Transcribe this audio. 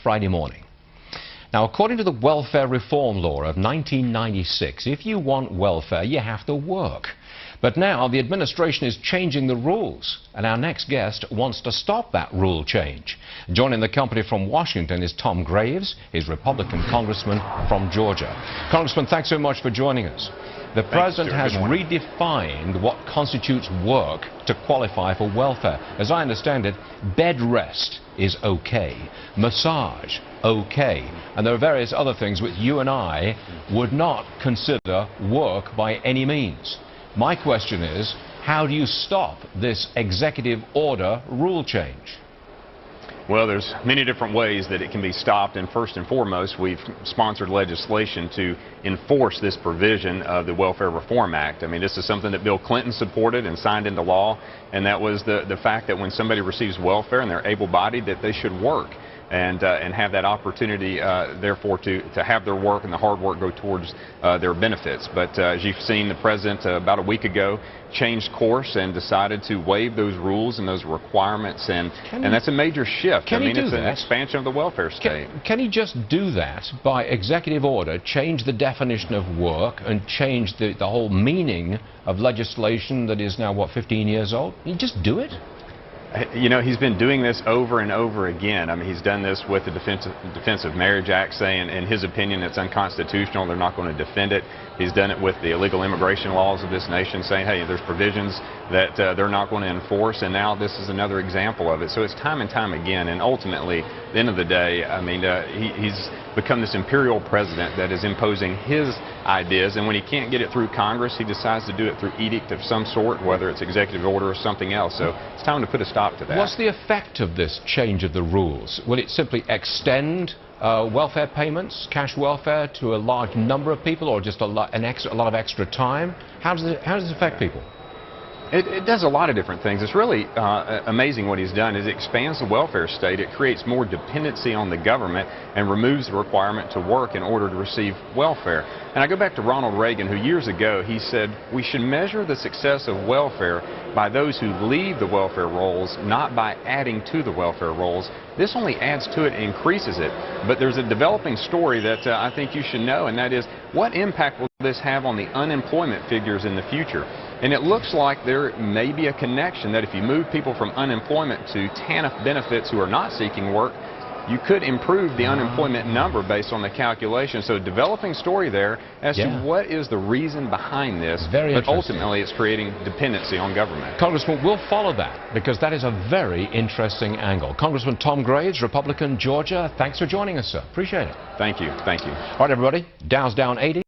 Friday morning. Now, according to the welfare reform law of 1996, if you want welfare, you have to work. But now the administration is changing the rules, and our next guest wants to stop that rule change. Joining the company from Washington is Tom Graves, his Republican congressman from Georgia. Congressman, thanks so much for joining us. The president has redefined what constitutes work to qualify for welfare. As I understand it, bed rest is okay, massage okay, and there are various other things which you and I would not consider work by any means. My question is, how do you stop this executive order rule change? Well, there's many different ways that it can be stopped, and first and foremost, we've sponsored legislation to enforce this provision of the Welfare Reform Act. I mean, this is something that Bill Clinton supported and signed into law, and that was the fact that when somebody receives welfare and they're able-bodied, that they should work and have that opportunity, therefore, to have their work and the hard work go towards their benefits. But as you've seen, the president about a week ago changed course and decided to waive those rules and those requirements, and that's a major shift. I mean, it's an expansion of the welfare state. Can he just do that by executive order, change the definition of work and change the whole meaning of legislation that is now, what, 15 years old? Can he just do it? You know, he's been doing this over and over again. I mean, he's done this with the Defense of Marriage Act, saying, in his opinion, it's unconstitutional. They're not going to defend it. He's done it with the illegal immigration laws of this nation, saying, hey, there's provisions that they're not going to enforce, and now this is another example of it. So it's time and time again, and ultimately, at the end of the day, I mean, he's become this imperial president that is imposing his ideas, and when he can't get it through Congress, he decides to do it through edict of some sort, whether it's executive order or something else. So it's time to put a stop to that. What's the effect of this change of the rules? Will it simply extend welfare payments, cash welfare, to a large number of people, or just a lot of extra time? How does it affect people? It does a lot of different things. It's really amazing what he's done. Is it expands the welfare state. It creates more dependency on the government and removes the requirement to work in order to receive welfare. And I go back to Ronald Reagan, who years ago, he said, we should measure the success of welfare by those who leave the welfare rolls, not by adding to the welfare rolls. This only adds to it and increases it. But there's a developing story that I think you should know, and that is, what impact will this have on the unemployment figures in the future? And it looks like there may be a connection that if you move people from unemployment to TANF benefits who are not seeking work, you could improve the unemployment number based on the calculation. So a developing story there as to what is the reason behind this. But ultimately it's creating dependency on government. Congressman, we'll follow that because that is a very interesting angle. Congressman Tom Graves, Republican, Georgia, thanks for joining us, sir. Appreciate it. Thank you. Thank you. All right, everybody. Dow's down 80.